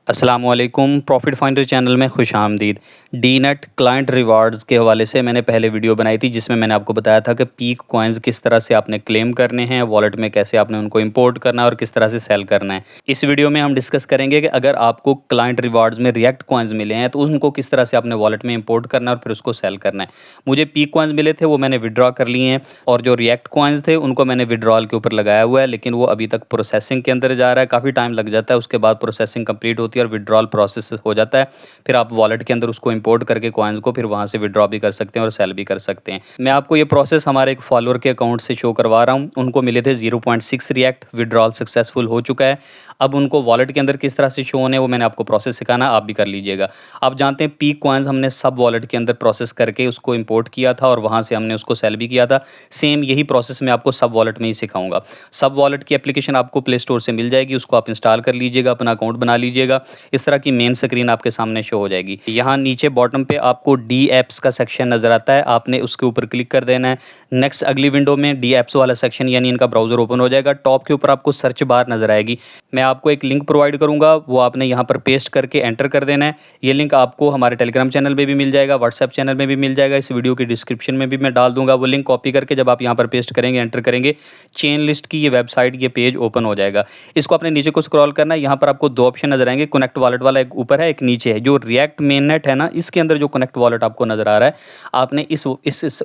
अस्सलामुअलैकुम profit finder channel में खुश आमदीद। डीनेट क्लाइंट रिवार्ड्स के हवाले से मैंने पहले वीडियो बनाई थी जिसमें मैंने आपको बताया था कि पीक कॉइन्स किस तरह से आपने क्लेम करने हैं, वॉलेट में कैसे आपने उनको इंपोर्ट करना है और किस तरह से सेल करना है। इस वीडियो में हम डिस्कस करेंगे कि अगर आपको क्लाइंट रिवार्ड्स में रिएक्ट कॉइन्स मिले हैं तो उनको किस तरह से आपने वॉलेट में इंपोर्ट करना है और फिर उसको सेल करना है। मुझे पीक कॉइन्स मिले थे, वो मैंने विड्रॉ कर लिए हैं, और जो रिएक्ट कॉइन्स थे उनको मैंने विड्रॉल के ऊपर लगाया हुआ है, लेकिन वो अभी तक प्रोसेसिंग के अंदर जा रहा है। काफ़ी टाइम लग जाता है, उसके बाद प्रोसेसिंग कंप्लीट होती है और विड्रॉल प्रोसेस हो जाता है। फिर आप वॉलेट के अंदर उसको इंपोर्ट करके कॉइन्स को फिर वहाँ से विड्रॉ भी कर सकते हैं और सेल भी कर सकते हैं। मैं आपको ये प्रोसेस हमारे एक फॉलोअर के अकाउंट से शो करवा रहा हूँ। उनको मिले थे 0.6 रिएक्ट, विड्रॉल सक्सेसफुल हो चुका है। अब उनको वॉलेट के अंदर किस तरह से शो होने, वो मैंने आपको प्रोसेस सिखाना, आप भी कर लीजिएगा। आप जानते हैं पीक कॉइन्स हमने सब वॉलेट के अंदर प्रोसेस करके उसको इंपोर्ट किया था और वहाँ से हमने उसको सेल भी किया था। सेम यही प्रोसेस मैं आपको सब वॉलेट में ही सिखाऊंगा। सब वॉलेट की एप्लीकेशन आपको प्ले स्टोर से मिल जाएगी, उसको आप इंस्टॉल कर लीजिएगा, अपना अकाउंट बना लीजिएगा। इस तरह की मेन स्क्रीन आपके सामने शो हो जाएगी। यहाँ नीचे बॉटम पे आपको डी एप्स का सेक्शन नजर आता है, आपने उसके ऊपर क्लिक कर देना है। नेक्स्ट अगली विंडो में डी एप्स वाला सेक्शन यानी इनका ब्राउजर ओपन हो जाएगा। टॉप के ऊपर आपको सर्च बार नजर आएगी। मैं आपको एक लिंक प्रोवाइड करूंगा, वो आपने यहाँ पर पेस्ट करके एंटर कर देना है। ये लिंक आपको हमारे टेलीग्राम चैनल में भी मिल जाएगा, व्हाट्सएप चैनल में भी मिल जाएगा, इस वीडियो की डिस्क्रिप्शन में भी मैं डाल दूंगा। वो लिंक कॉपी करके जब आप यहाँ पर पेस्ट करेंगे, एंटर करेंगे, चेन लिस्ट की ये वेबसाइट, ये पेज ओपन हो जाएगा। इसको अपने नीचे को स्क्रॉल करना है। यहाँ पर आपको दो ऑप्शन नजर आएंगे, कनेक्ट वॉलेट वाला एक ऊपर है, एक नीचे है। जो रिएक्ट मेननेट है ना, इसके अंदर जो कनेक्ट वॉलेट आपको नजर आ रहा है, आपने इस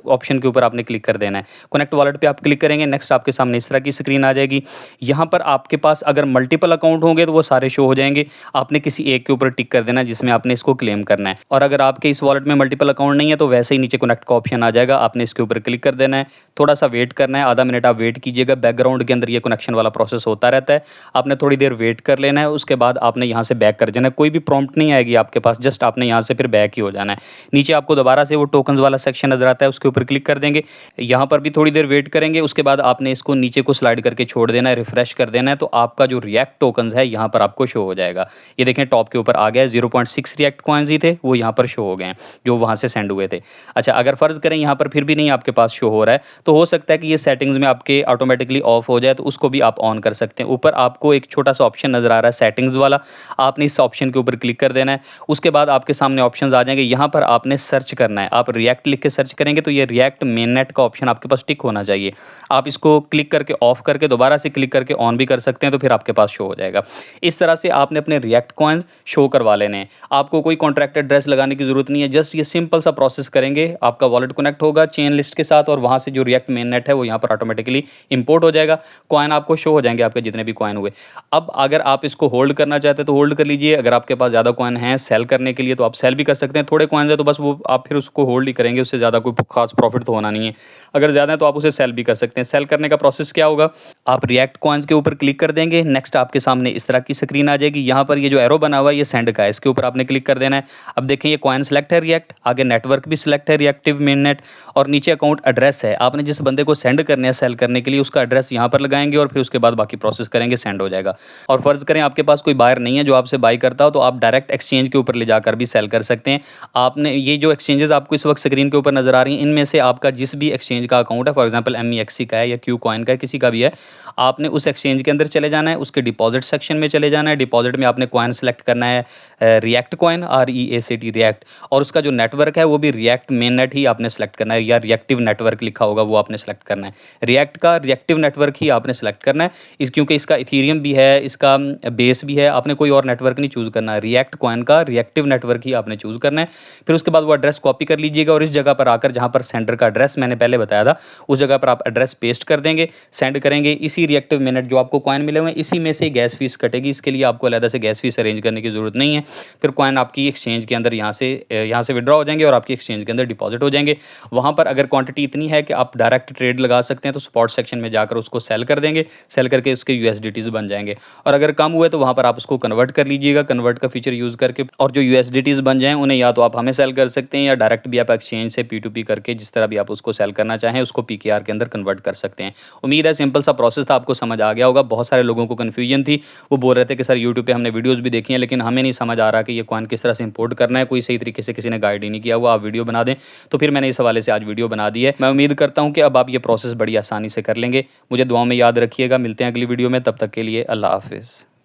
ऑप्शन के ऊपर आपने क्लिक कर देना है। कनेक्ट वॉलेट पे आप क्लिक करेंगे, नेक्स्ट आपके सामने इस तरह की स्क्रीन आ जाएगी। यहाँ पर आपके पास अगर मल्टीपल अकाउंट होंगे तो वो सारे शो हो जाएंगे। आपने किसी एक के ऊपर टिक कर देना है जिसमें आपने इसको क्लेम करना है। और अगर आपके इस वॉलेट में मल्टीपल अकाउंट नहीं है तो वैसे ही नीचे कनेक्ट का ऑप्शन आ जाएगा, आपने इसके ऊपर क्लिक कर देना है। थोड़ा सा वेट करना है, आधा मिनट आप वेट कीजिएगा। बैकग्राउंड के अंदर ये कनेक्शन वाला प्रोसेस होता रहता है, आपने थोड़ी देर वेट कर लेना है। उसके बाद आपने यहाँ से बैक कर जाना है, कोई भी प्रॉम्प्ट नहीं आएगी आपके पास, जस्ट आपने यहाँ से फिर बैक ही हो जाना है। नीचे आपको दोबारा से वो टोकन्स वाला सेक्शन नजर आता है, उसके ऊपर क्लिक कर देंगे। यहाँ पर भी थोड़ी देर वेट करेंगे, उसके बाद आपने इसको नीचे को स्लाइड करके छोड़ देना है, रिफ्रेश कर देना है, तो आपका जो रिएक्ट टोकन्स है यहाँ पर आपको शो हो जाएगा। ये देखें टॉप के ऊपर आ गया है, 0.6 रिएक्ट कॉइन्स ही थे, वो यहाँ पर शो हो गए हैं जो वहाँ से सेंड हुए थे। अच्छा, अगर फर्ज करें यहाँ पर फिर भी नहीं आपके पास शो हो रहा है, तो हो सकता है कि ये सेटिंग्स में आपके ऑटोमेटिकली ऑफ हो जाए, तो उसको भी आप ऑन कर सकते हैं। ऊपर आपको एक छोटा सा ऑप्शन नजर आ रहा है सेटिंग्स वाला, आपने इस ऑप्शन के ऊपर क्लिक कर देना है। उसके बाद आपके सामने ऑप्शंस आ जाएंगे, यहाँ पर आपने सर्च करना है। आप रिएक्ट लिख के सर्च करेंगे तो ये रिएक्ट मेननेट का ऑप्शन आपके पास टिक होना चाहिए। आप इसको क्लिक करके ऑफ करके दोबारा से क्लिक करके ऑन भी कर सकते हैं, तो फिर आपके पास शो हो जाएगा। इस तरह से आपने अपने रिएक्ट कॉइन्स शो करवा लेने हैं। आपको कोई कॉन्ट्रैक्ट एड्रेस लगाने की जरूरत नहीं है, जस्ट ये सिंपल सा प्रोसेस करेंगे, आपका वॉलेट कनेक्ट होगा चेन लिस्ट के साथ और वहां से जो रिएक्ट मेननेट है वो यहाँ पर ऑटोमेटिकली इंपोर्ट हो जाएगा। कॉइन आपको शो हो जाएंगे, आपके जितने भी कॉइन हुए। अब अगर आप इसको होल्ड करना चाहते हैं तो होल्ड कर लीजिए। अगर आपके पास ज़्यादा कॉइन है सेल करने के लिए तो आप सेल भी कर सकते हैं। थोड़े कॉइन्स है तो बस वो आप फिर उसको होल्ड ही करेंगे, उससे ज़्यादा कोई खास प्रॉफिट तो होना नहीं है। अगर ज़्यादा है तो आप उसे सेल भी कर सकते हैं। सेल करने का प्रोसेस क्या होगा, आप रिएक्ट कॉइन्स के ऊपर क्लिक कर देंगे, नेक्स्ट आपके सामने इस तरह की स्क्रीन आ जाएगी। यहाँ पर ये जो एरो बना हुआ है ये सेंड का है, इसके ऊपर आपने क्लिक कर देना है। अब देखें ये कॉइन सेलेक्ट है रिएक्ट, आगे नेटवर्क भी सिलेक्ट है रिएक्टिव मेननेट, और नीचे अकाउंट एड्रेस है। आपने जिस बंदे को सेंड करने हैं सेल करने के लिए उसका एड्रेस यहाँ पर लगाएंगे और फिर उसके बाद बाकी प्रोसेस करेंगे, सेंड हो जाएगा। और फर्ज करें आपके पास कोई बायर नहीं है जो आपसे बाई करता हो, तो आप डायरेक्ट एक्सचेंज के ऊपर ले जाकर भी सेल कर सकते हैं। आपने ये जो एक्सचेंजेस आपको इस वक्त स्क्रीन के ऊपर नजर आ रही हैं, इनमें से आपका जिस भी एक्सचेंज का अकाउंट है, फॉर एग्जांपल MEXC का है या क्यू कॉइन का है, किसी का भी है, आपने उस एक्सचेंज के अंदर चले जाना है, उसके डिपॉजिट सेक्शन में चले जाना है। डिपॉजिट में आपने कॉइन सेलेक्ट करना है रिएक्ट कॉइन, REACT रिएक्ट, और उसका जो नेटवर्क है वो भी रिएक्ट मेननेट ही आपने सेलेक्ट करना है, या रिएक्टिव नेटवर्क लिखा होगा वो आपने सेलेक्ट करना है। रिएक्ट का रिएक्टिव नेटवर्क ही आपने सेलेक्ट करना है, क्योंकि इसका इथीरियम भी है, इसका बेस भी है, आपने कोई और नेटवर्क नहीं चूज़ करना है। रिएक्ट कॉइन का रिएक्टिव नेटवर्क ही आपने चूज़ करना है। फिर उसके बाद वो एड्रेस कॉपी कर लीजिएगा और इस जगह पर आकर जहाँ पर सेंडर का एड्रेस मैंने पहले बताया था उस जगह पर आप एड्रेस पेस्ट कर देंगे, सेंड करेंगे। इसी रिएक्टिव मिनट जो आपको कॉइन मिले हुए हैं इसी में से गैस फीस कटेगी, इसके लिए आपको अलग से गैस फीस अरेंज करने की जरूरत नहीं है। फिर कॉइन आपकी एक्सचेंज के अंदर यहाँ से विड्रॉ हो जाएंगे और आपकी एक्सचेंज के अंदर डिपॉजिट हो जाएंगे। वहाँ पर अगर क्वांटिटी इतनी है कि आप डायरेक्ट ट्रेड लगा सकते हैं तो स्पॉट सेक्शन में जाकर उसको सेल कर देंगे, सेल करके उसके USDTs बन जाएंगे। और अगर कम हुए तो वहाँ पर आप उसको कन्वर्ट कर लीजिएगा, कन्वर्ट का फीचर यूज़ करके, और जो USDTs बन जाएँ उन्हें या तो आप हमें सेल कर सकते हैं या डायरेक्ट भी आप एक्सचेंज से P2P करके जिस तरह भी आप उसको सेल करना चाहें उसको PKR के अंदर कन्वर्ट कर सकते हैं। उम्मीद है सिंपल सा प्रोसेस था, आपको समझ आ गया होगा। बहुत सारे लोगों को कन्फ्यूजन थी, वो बोल रहे थे कि सर यूट्यूब पे हमने वीडियोस भी देखी हैं लेकिन हमें नहीं समझ आ रहा कि ये कॉइन किस तरह से इंपोर्ट करना है, कोई सही तरीके से किसी ने गाइड ही नहीं किया हुआ, आप वीडियो बना दें। तो फिर मैंने इस हवाले से आज वीडियो बना दी है। मैं उम्मीद करता हूँ कि अब आप ये प्रोसेस बड़ी आसानी से कर लेंगे। मुझे दुआ में याद रखिएगा, मिलते हैं अगली वीडियो में, तब तक के लिए अल्लाह हाफिज़।